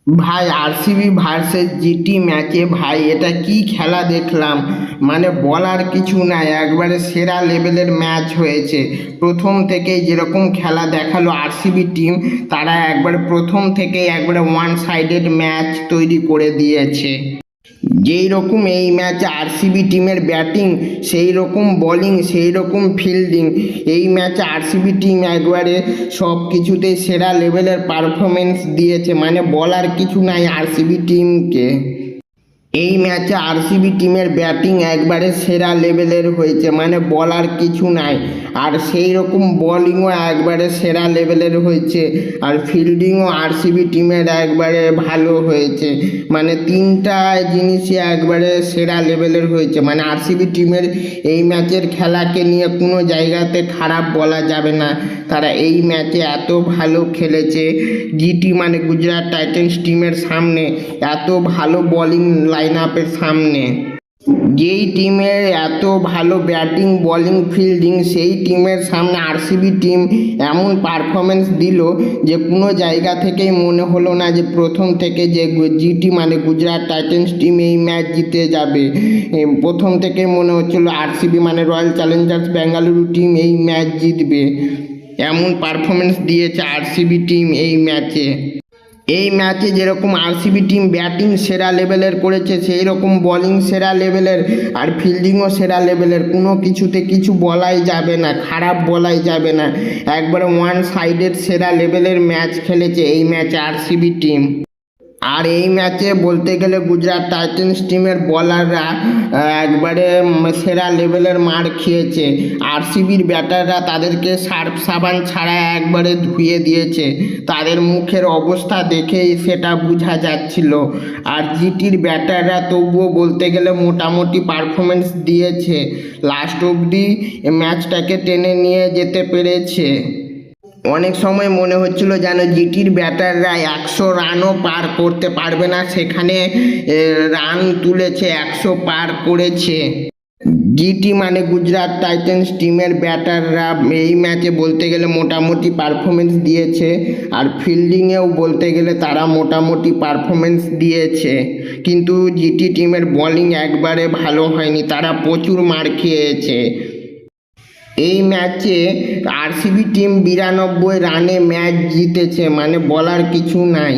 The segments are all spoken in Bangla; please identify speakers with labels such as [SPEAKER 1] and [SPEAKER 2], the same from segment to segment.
[SPEAKER 1] ভাই আরসিবি ভার্সেস জিটি ম্যাচে ভাই এটা কি খেলা দেখলাম। মানে বলার কিছু নাই, একবারে সেরা লেভেলের ম্যাচ হয়েছে। প্রথম থেকেই যেরকম খেলা দেখালো আরসিবি টিম, তারা একবারে প্রথম থেকেই একবারে ওয়ান সাইডেড ম্যাচ তৈরি করে দিয়েছে। যেই রকম এই ম্যাচে আরসিবি টিমের ব্যাটিং, সেই রকম বোলিং, সেই রকম ফিল্ডিং, এই ম্যাচে আরসিবি টিম একবারে সব কিছুতেই সেরা লেভেলের পারফরমেন্স দিয়েছে, মানে বলার কিছু নাই আরসিবি টিমকে। এই ম্যাচে আরসিবি টিমের ব্যাটিং একবারে সেরা লেভেলের হয়েছে, মানে বলার কিছু নাই। আর সেই রকম বোলিংও একবারে সেরা লেভেলের হয়েছে, আর ফিল্ডিংও আরসিবি টিমের একবারে ভালো হয়েছে। মানে তিনটা জিনিসই একবারে সেরা লেভেলের হয়েছে। মানে আরসিবি টিমের এই ম্যাচের খেলাকে নিয়ে কোনো জায়গাতে খারাপ বলা যাবে না। তারা এই ম্যাচে এত ভালো খেলেছে। জিটি মানে গুজরাট টাইটান্স টিমের সামনে, এত ভালো বোলিং লাইন আপের সামনে, যেই টিমের এত ভালো ব্যাটিং বোলিং ফিল্ডিং, সেই টিমের সামনে আরসিবি টিম এমন পারফরমেন্স দিল যে কোনো জায়গা থেকেই মনে হলো না যে প্রথম থেকে যে জিটি মানে গুজরাট টাইটান্স টিম এই ম্যাচ জিতে যাবে। প্রথম থেকে মনে হচ্ছিল আরসিবি মানে রয়্যাল চ্যালেঞ্জার্স বেঙ্গালুরু টিম এই ম্যাচ জিতবে। এমন পারফরমেন্স দিয়েছে আরসিবি টিম এই ম্যাচে। এই ম্যাচে যেরকম আরসিবি টিম ব্যাটিং সেরা লেভেলের করেছে, সেই রকম বোলিং সেরা লেভেলের, আর ফিল্ডিংও সেরা লেভেলের। কোনো কিছুতে কিছু বলাই যাবে না, খারাপ বলাই যাবে না। একবারে ওয়ান সাইডেড সেরা লেভেলের ম্যাচ খেলেছে এই ম্যাচে আরসিবি টিম। আর এই ম্যাচে বলতে গেলে গুজরাট টাইটান্স টিমের বলাররা একবারে সেরা লেভেলের মার খেয়েছে। আরসিবির ব্যাটাররা তাদেরকে সার্ফ সাবান ছাড়া একবারে ধুয়ে দিয়েছে, তাদের মুখের অবস্থা দেখেই সেটা বোঝা যাচ্ছিল। আর জিটির ব্যাটাররা তবুও বলতে গেলে মোটামুটি পারফরমেন্স দিয়েছে, লাস্ট অবধি ম্যাচটাকে টেনে নিয়ে যেতে পেরেছে। অনেক সময় মনে হচ্ছিল যেন জিটির ব্যাটাররা 100 রানও পার করতে পারবে না, সেখানে রান তুলেছে, 100 পার করেছে। জিটি মানে গুজরাট টাইটান্স টিমের ব্যাটাররা এই ম্যাচে বলতে গেলে মোটামুটি পারফরমেন্স দিয়েছে, আর ফিল্ডিংয়েও বলতে গেলে তারা মোটামুটি পারফরমেন্স দিয়েছে। কিন্তু জিটি টিমের বোলিং একবারে ভালো হয়নি, তারা প্রচুর মার খেয়েছে। এই ম্যাচে আরসিবি টিম 92 রানে ম্যাচ জিতেছে, মানে বলার কিছু নাই।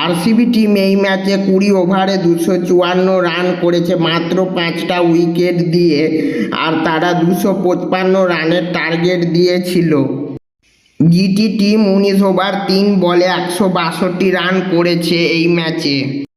[SPEAKER 1] আরসিবি টিম এই ম্যাচে 20 ওভারে 254 রান করেছে মাত্র 5টা উইকেট দিয়ে, আর তারা 255 রানের টার্গেট দিয়েছিল। জিটি টিম 19 ওভার 3 বলে 162 রান করেছে এই ম্যাচে।